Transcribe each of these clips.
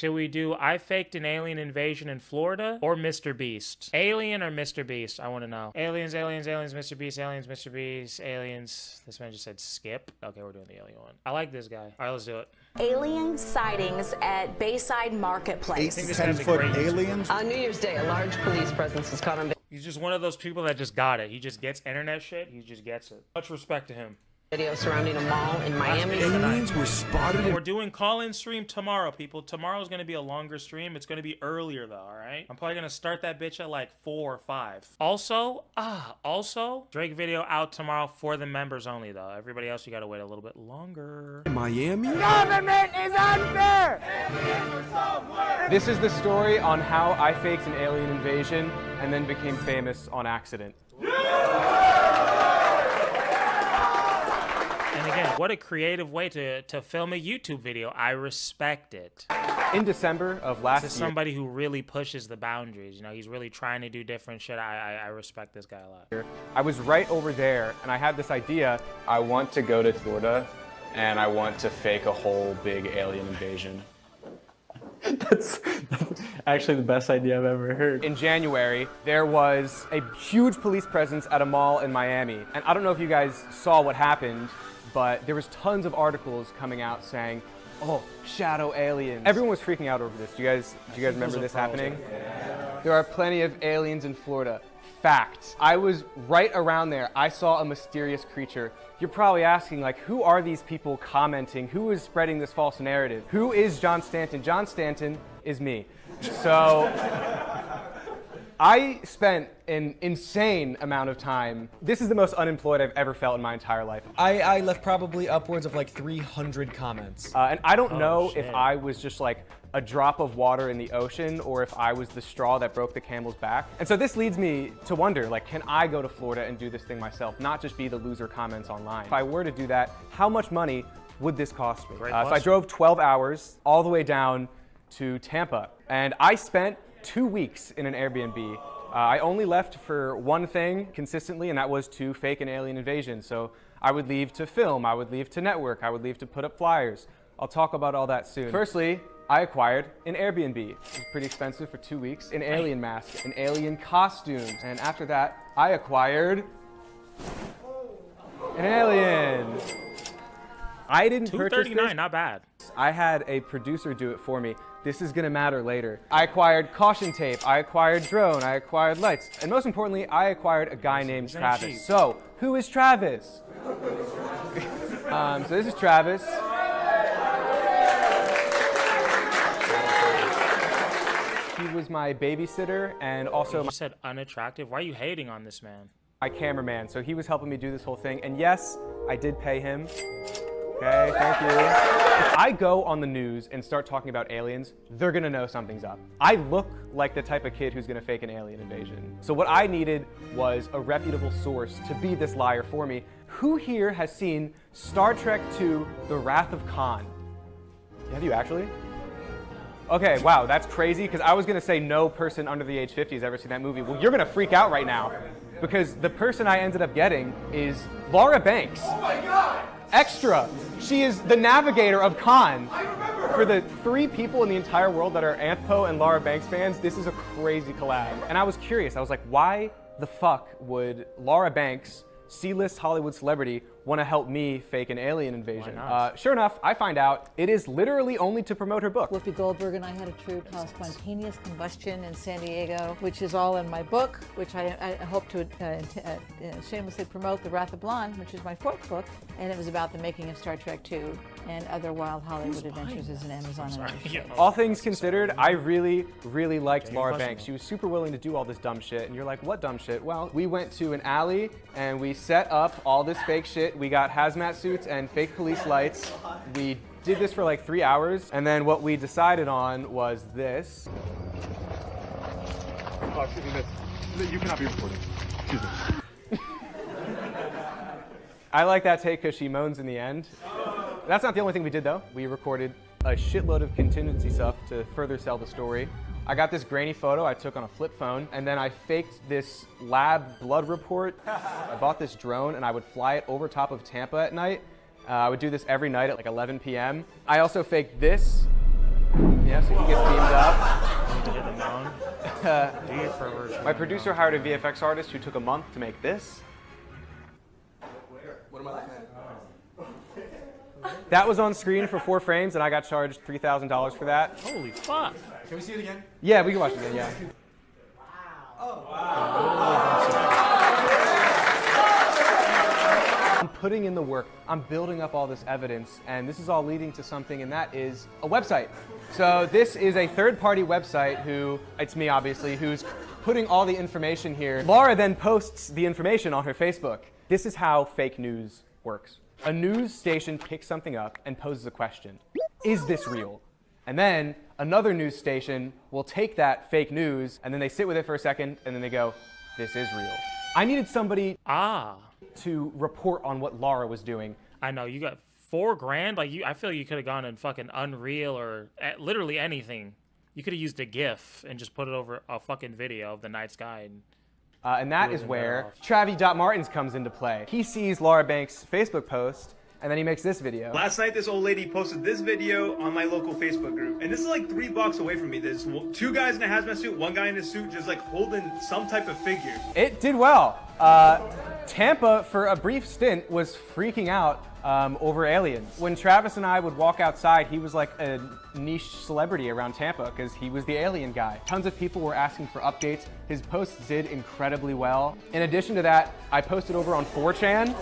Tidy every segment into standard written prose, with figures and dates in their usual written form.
Should we do I faked an alien invasion in Florida or Mr. Beast? Alien or Mr. Beast? I want to know. Aliens, aliens, aliens, Mr. Beast, aliens, Mr. Beast, aliens. This man just said skip. Okay, we're doing the alien one. I like this guy. All right, let's do it. Alien sightings at Bayside Marketplace. 8 to 10 foot aliens. On New Year's Day, a large police presence is caught on He's just one of those people that just got it. He just gets internet shit. He just gets it. Much respect to him. video surrounding a mall in Miami. Aliens were spotted. We're doing call-in stream tomorrow, people. Tomorrow's gonna be a longer stream. It's gonna be earlier though, all right? I'm probably gonna start that bitch at like 4 or 5. Also, Drake video out tomorrow for the members only though. Everybody else, you gotta wait a little bit longer. Miami? Government is unfair! This is the story on how I faked an alien invasion and then became famous on accident. And again, what a creative way to film a YouTube video. I respect it. In December of last This is somebody who really pushes the boundaries. You know, he's really trying to do different shit. I respect this guy a lot. I was right over there and I had this idea. I want to go to Florida and I want to fake a whole big alien invasion. That's actually the best idea I've ever heard. In January, there was a huge police presence at a mall in Miami. And I don't know if you guys saw what happened, but there was tons of articles coming out saying, oh, shadow aliens. Everyone was freaking out over this. Do you guys remember this happening? There are plenty of aliens in Florida. Fact. I was right around there. I saw a mysterious creature. You're probably asking, like, who are these people commenting? Who is spreading this false narrative? Who is John Stanton? John Stanton is me. So I spent an insane amount of time. This is the most unemployed I've ever felt in my entire life. I left probably upwards of like 300 comments. And I don't know shit. if I was just like a drop of water in the ocean or if I was the straw that broke the camel's back. And so this leads me to wonder, like, can I go to Florida and do this thing myself, not just be the loser comments online? If I were to do that, how much money would this cost me? So I drove 12 hours all the way down to Tampa, and I spent 2 weeks in an Airbnb. I only left for one thing consistently, and that was to fake an alien invasion. So I would leave to film, I would leave to network, I would leave to put up flyers. I'll talk about all that soon. Firstly, I acquired an Airbnb. It was pretty expensive for 2 weeks. An alien mask, an alien costume. And after that, I acquired an alien. I didn't purchase this. $239, not bad. I had a producer do it for me. This is gonna matter later. I acquired caution tape, I acquired drone, I acquired lights, and most importantly, I acquired a guy named Travis. So, who is Travis? So this is Travis. He was my babysitter and also You said unattractive. Why are you hating on this man? my cameraman. So he was helping me do this whole thing. And yes, I did pay him. Okay, thank you. If I go on the news and start talking about aliens, they're gonna know something's up. I look like the type of kid who's gonna fake an alien invasion. So what I needed was a reputable source to be this liar for me. Who here has seen Star Trek II: The Wrath of Khan? Have you actually? Okay, wow, that's crazy, because I was gonna say no person under the age 50 has ever seen that movie. Well, you're gonna freak out right now, because the person I ended up getting is Laura Banks. Oh my God! Extra! She is the navigator of Khan. I remember her. For the 3 people in the entire world that are Anthpo and Laura Banks fans, this is a crazy collab. And I was curious, I was like, why the fuck would Laura Banks, C-list Hollywood celebrity, want to help me fake an alien invasion? Sure enough, I find out it is literally only to promote her book. Whoopi Goldberg and I had a true spontaneous combustion in San Diego, which is all in my book, which I hope to shamelessly promote, The Wrath of Blonde, which is my 4th book, and it was about the making of Star Trek II and other wild Hollywood adventures as an Amazon. All things considered, I really, really liked Laura Banks. She was super willing to do all this dumb shit, and you're like, what dumb shit? Well, we went to an alley and we set up all this fake shit. We got hazmat suits and fake police lights. We did this for like 3 hours, and then what we decided on was this. Oh, excuse me, miss. You cannot be recording. Excuse me. I like that take because she moans in the end. That's not the only thing we did though. We recorded a shitload of contingency stuff to further sell the story. I got this grainy photo I took on a flip phone, and then I faked this lab blood report. I bought this drone and I would fly it over top of Tampa at night. I would do this every night at like 11 p.m. I also faked this Yeah, so he gets beamed up. Need to hit the moan. Do your perversion. My producer hired a VFX artist who took a month to make this. What am I looking at? That was on screen for 4 frames, and I got charged $3,000 for that. Holy fuck. Can we see it again? Yeah, we can watch it again, yeah. I'm putting in the work, I'm building up all this evidence, and this is all leading to something, and that is a website. So this is a third-party website it's me obviously, who's putting all the information here. Laura then posts the information on her Facebook. This is how fake news works. A news station picks something up and poses a question. Is this real? And then another news station will take that fake news, and then they sit with it for a second, and then they go, this is real. I needed somebody to report on what Laura was doing. I know, you got $4,000. Like, I feel you could have gone in fucking Unreal or literally anything. You could have used a GIF and just put it over a fucking video of the night sky. And that is where Travi.Martins comes into play. He sees Laura Banks' Facebook post, and then he makes this video. Last night, this old lady posted this video on my local Facebook group. And this is like 3 blocks away from me. There's 2 guys in a hazmat suit, 1 guy in a suit, just like holding some type of figure. It did well. Tampa, for a brief stint, was freaking out over aliens. When Travis and I would walk outside, he was like a niche celebrity around Tampa because he was the alien guy. Tons of people were asking for updates. His posts did incredibly well. In addition to that, I posted over on 4chan.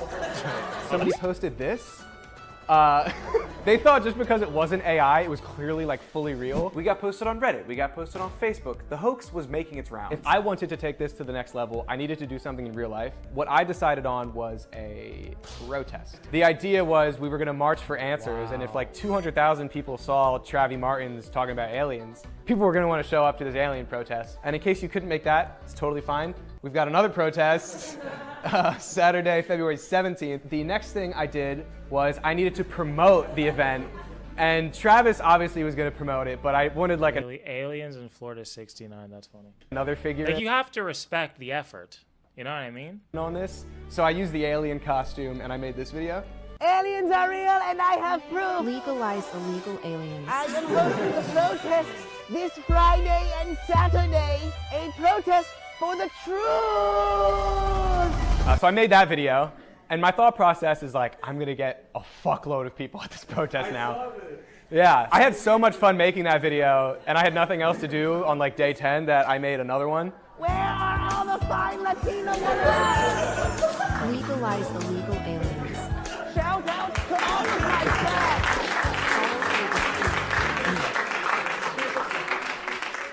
Somebody posted this. They thought just because it wasn't AI, it was clearly like fully real. We got posted on Reddit, we got posted on Facebook. The hoax was making its rounds. If I wanted to take this to the next level, I needed to do something in real life. What I decided on was a protest. The idea was we were gonna march for answers, and if like 200,000 people saw Travi.Martins talking about aliens, people were gonna wanna show up to this alien protest. And in case you couldn't make that, it's totally fine. We've got another protest, Saturday, February 17th. The next thing I did was I needed to promote the event, and Travis obviously was going to promote it, but I wanted like aliens in Florida 69. That's funny. Another figure. Like, you have to respect the effort. You know what I mean? On this, so I used the alien costume and I made this video. Aliens are real, and I have proof. Legalize illegal aliens. I am hosting a protest this Friday and Saturday. A protest for the truth. So I made that video, and my thought process is like, I'm gonna get a fuckload of people at this protest now. Yeah, I had so much fun making that video, and I had nothing else to do on like day 10 that I made another one. Where are all the fine Latino women? Legalize illegal aliens. Shout out to all of my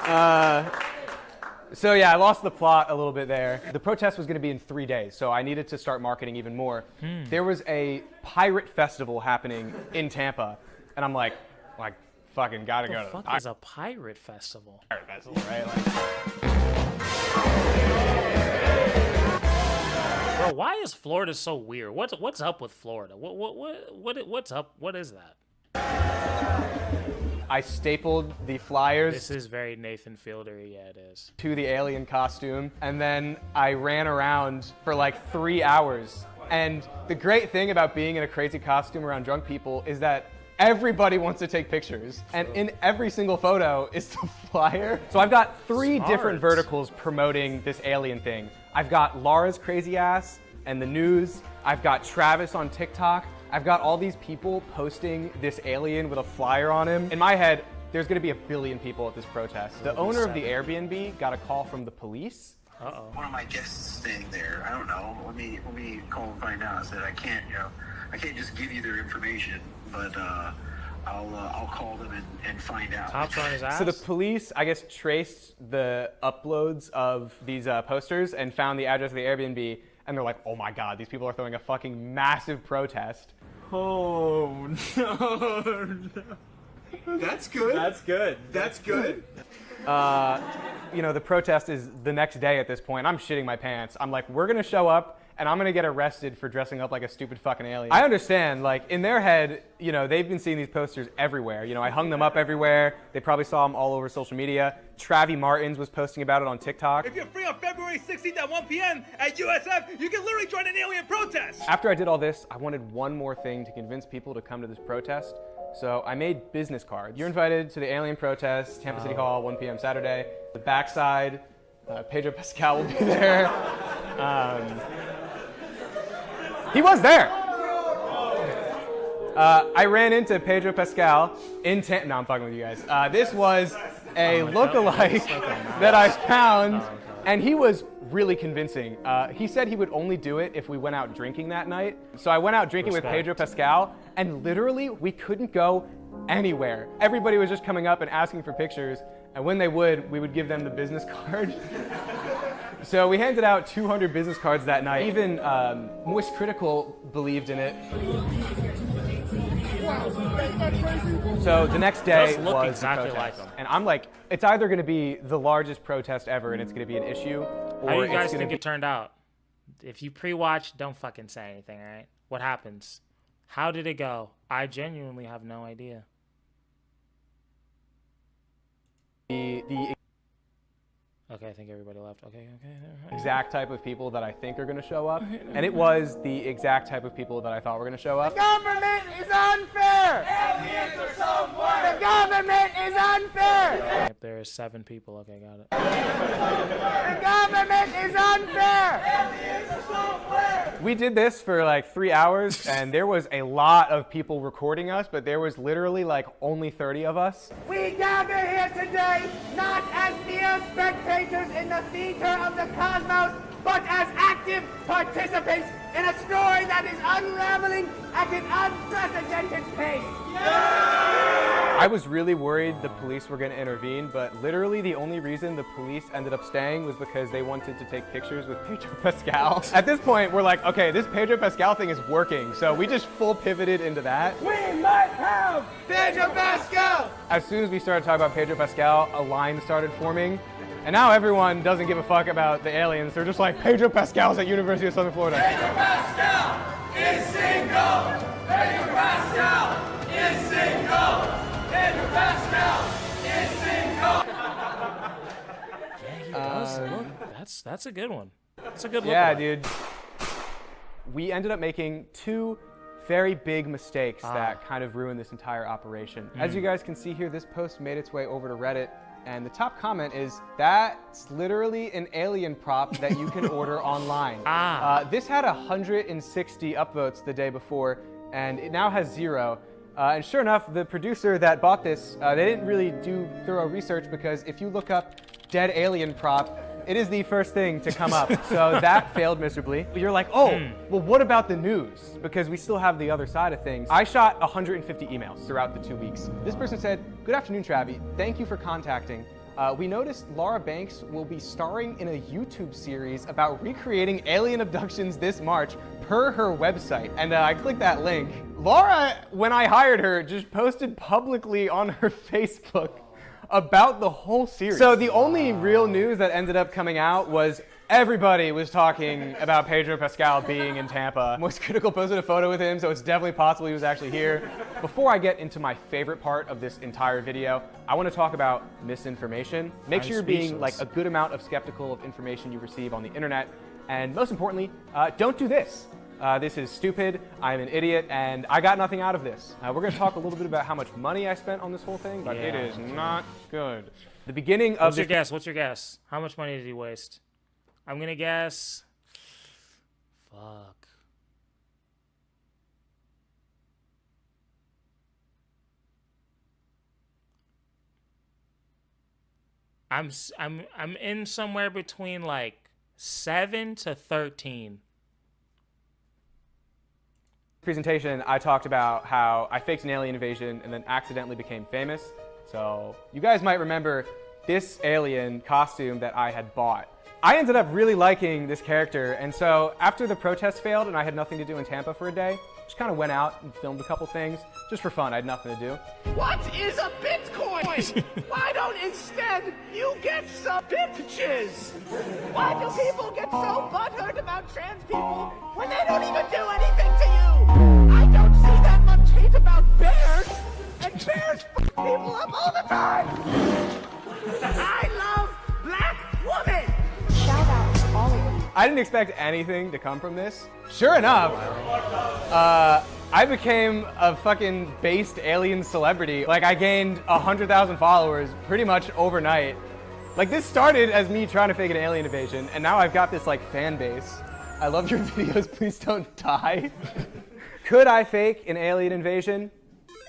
fans. So yeah, I lost the plot a little bit there. The protest was going to be in 3 days, so I needed to start marketing even more. There was a pirate festival happening in Tampa, and I'm like fucking gotta go to the fuck is a pirate festival? Pirate festival, right? Bro, why is Florida so weird? What's up with Florida? What's up? What is that? I stapled the flyers. This is very Nathan Fielder-y, yeah, it is. To the alien costume, and then I ran around for like 3 hours. And the great thing about being in a crazy costume around drunk people is that everybody wants to take pictures. And in every single photo is the flyer. So I've got 3 different verticals promoting this alien thing. I've got Laura's crazy ass and the news. I've got Travis on TikTok. I've got all these people posting this alien with a flyer on him. In my head, there's gonna be 1 billion people at this protest. The owner of the Airbnb got a call from the police. One of my guests staying there, I don't know, let me call and find out. I said, I can't just give you their information, but I'll call them and find out. Cops on his ass? So the police, I guess, traced the uploads of these posters and found the address of the Airbnb, and they're like, oh my God, these people are throwing a fucking massive protest. Oh, no. That's good. That's good. That's good. You know, the protest is the next day at this point. I'm shitting my pants. I'm like, we're gonna show up and I'm gonna get arrested for dressing up like a stupid fucking alien. I understand, like, in their head, you know, they've been seeing these posters everywhere. You know, I hung them up everywhere. They probably saw them all over social media. Travi.Martins was posting about it on TikTok. If you're free on February 16th at 1 p.m. at USF, you can literally join an alien protest. After I did all this, I wanted one more thing to convince people to come to this protest. So I made business cards. You're invited to the alien protest, Tampa City Hall, 1 p.m. Saturday. The backside, Pedro Pascal will be there. He was there. I ran into Pedro Pascal in Tampa. No, I'm fucking with you guys. This was a lookalike that I found, and he was really convincing. He said he would only do it if we went out drinking that night. So I went out drinking with Pedro Pascal, and literally we couldn't go anywhere. Everybody was just coming up and asking for pictures, and when they would, we would give them the business card. So we handed out 200 business cards that night. Even Moist Critical believed in it. So the next day was exactly like them. And I'm like, it's either going to be the largest protest ever and it's going to be an issue, or how do you guys think it turned out? If you pre-watched, don't fucking say anything, all right? What happens? How did it go? I genuinely have no idea. Okay, I think everybody left. Okay. Exact type of people that I think are going to show up, and it was the exact type of people that I thought were going to show up. The government is unfair! Aliens are somewhere! The government is unfair! Yep, there are 7 people. Okay, got it. The government is unfair! Aliens are somewhere! We did this for like 3 hours, and there was a lot of people recording us, but there was literally like only 30 of us. We gather here today not as mere spectators in the theater of the cosmos, but as active participants in a story that is unraveling at an unprecedented pace. I was really worried the police were going to intervene, but literally the only reason the police ended up staying was because they wanted to take pictures with Pedro Pascal. At this point, we're like, okay, this Pedro Pascal thing is working, so we just full pivoted into that. We might have Pedro Pascal! As soon as we started talking about Pedro Pascal, a line started forming. And now everyone doesn't give a fuck about the aliens. They're just like, Pedro Pascal's at University of Southern Florida. Pedro Pascal is single! Pedro Pascal is single! Pedro Pascal is single! Yeah, he does. Look, that's a good one. That's a good look. Yeah, dude. We ended up making 2 very big mistakes that kind of ruined this entire operation. As you guys can see here, this post made its way over to Reddit. And the top comment is, that's literally an alien prop that you can order online. This had 160 upvotes the day before, and it now has 0. And sure enough, the producer that bought this, they didn't really do thorough research, because if you look up dead alien prop, it is the first thing to come up. So that failed miserably. You're like, oh, well, what about the news? Because we still have the other side of things. I shot 150 emails throughout the 2 weeks. This person said, good afternoon, Travi. Thank you for contacting. We noticed Laura Banks will be starring in a YouTube series about recreating alien abductions this March per her website. And I clicked that link. Laura, when I hired her, just posted publicly on her Facebook about the whole series. So the only real news that ended up coming out was everybody was talking about Pedro Pascal being in Tampa. Moist Critical posted a photo with him, so it's definitely possible he was actually here. Before I get into my favorite part of this entire video, I want to talk about misinformation. Make sure you're being like a good amount of skeptical of information you receive on the internet. And most importantly, don't do this. This is stupid, I'm an idiot, and I got nothing out of this. We're going to talk a little bit about how much money I spent on this whole thing, but it is not good. The beginning of What's your guess? What's your guess? How much money did he waste? I'm going to guess... Fuck. I'm in somewhere between like 7 to 13. Presentation, I talked about how I faked an alien invasion and then accidentally became famous. So you guys might remember this alien costume that I had bought. I ended up really liking this character, and so after the protest failed and I had nothing to do in Tampa for a day, just kind of went out and filmed a couple things just for fun. I had nothing to do. What is a Bitcoin? Why don't instead you get some bitches? Why do people get so butthurt about trans people when they don't even do anything to you? I don't see that much hate about bears, and bears f people up all the time. I love black women. Shout out to all of you. I didn't expect anything to come from this. Sure enough, I became a fucking based alien celebrity. Like, I gained 100,000 followers pretty much overnight. Like, this started as me trying to fake an alien invasion, and now I've got this, like, fan base. I love your videos, please don't die. Could I fake an alien invasion?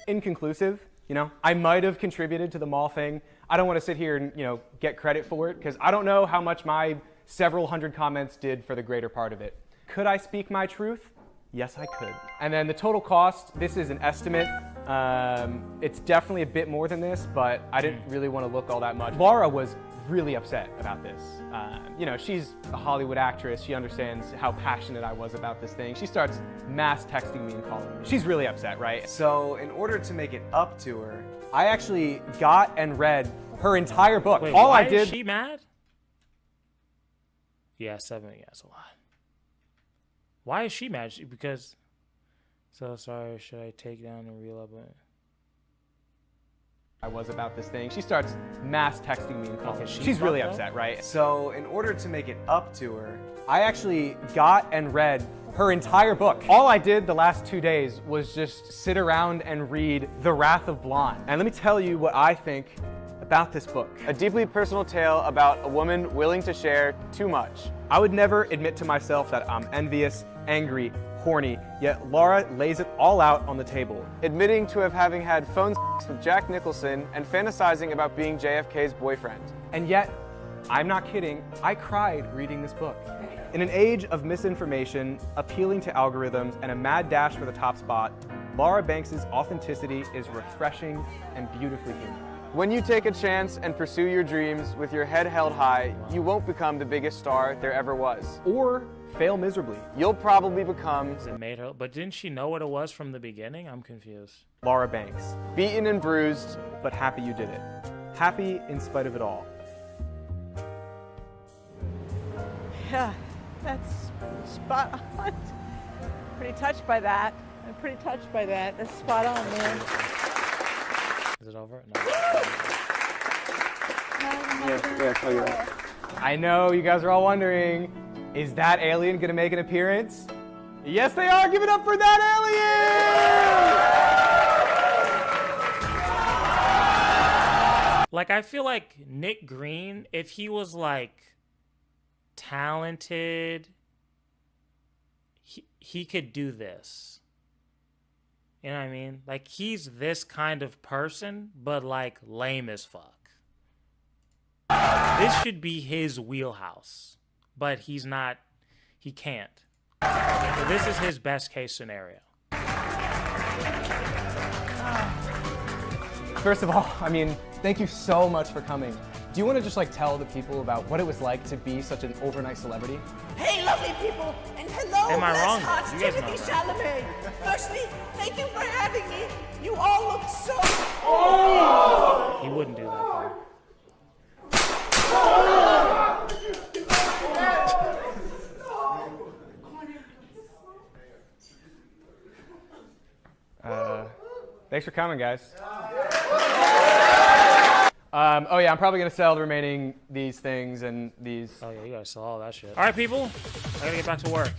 Inconclusive, you know? I might have contributed to the mall thing. I don't want to sit here and, you know, get credit for it, because I don't know how much my several hundred comments did for the greater part of it. Could I speak my truth? Yes, I could. And then the total cost, this is an estimate. It's definitely a bit more than this, but I didn't really want to look all that much. Laura was really upset about this. You know, she's a Hollywood actress. She understands how passionate I was about this thing. She starts mass texting me and calling me. She's really upset, right? So in order to make it up to her, I actually got and read her entire book. Wait, all why I did. Is she mad? Yeah, 7. Yeah, that's a lot. Why is she mad? Because, so sorry, should I take down and reel up it? I was about this thing. She starts mass texting me and calling me. She's fucked really up? upset, right? So in order to make it up to her, I actually got and read her entire book. All I did the last 2 days was just sit around and read The Wrath of Blonde. And let me tell you what I think about this book. A deeply personal tale about a woman willing to share too much. I would never admit to myself that I'm envious, angry, horny, yet Laura lays it all out on the table. Admitting to having had phone sex with Jack Nicholson and fantasizing about being JFK's boyfriend. And yet, I'm not kidding, I cried reading this book. In an age of misinformation, appealing to algorithms, and a mad dash for the top spot, Laura Banks' authenticity is refreshing and beautifully human. When you take a chance and pursue your dreams with your head held high, you won't become the biggest star there ever was. Or fail miserably. You'll probably become... It made her, but didn't she know what it was from the beginning? I'm confused. Laura Banks. Beaten and bruised, but happy you did it. Happy in spite of it all. Yeah, that's spot on. Pretty touched by that. I'm pretty touched by that. That's spot on, man. Is it over? No. I know you guys are all wondering, is that alien gonna make an appearance? Yes, they are! Give it up for that alien! Like, I feel like Nick Green, if he was like talented, he could do this. You know what I mean? Like, he's this kind of person, but like lame as fuck. This should be his wheelhouse, but he's not, he can't. So this is his best case scenario. First of all, I mean, thank you so much for coming. Do you want to just like tell the people about what it was like to be such an overnight celebrity? Hey, lovely people, and hello, Am I wrong? Hearts, You guys know Timothy that. Chalamet. Firstly, thank you for having me. You all look so... He wouldn't do that, though. Thanks for coming, guys. Oh yeah, I'm probably gonna sell the remaining these things and these. Oh yeah, you gotta sell all that shit. All right, people, I gotta get back to work.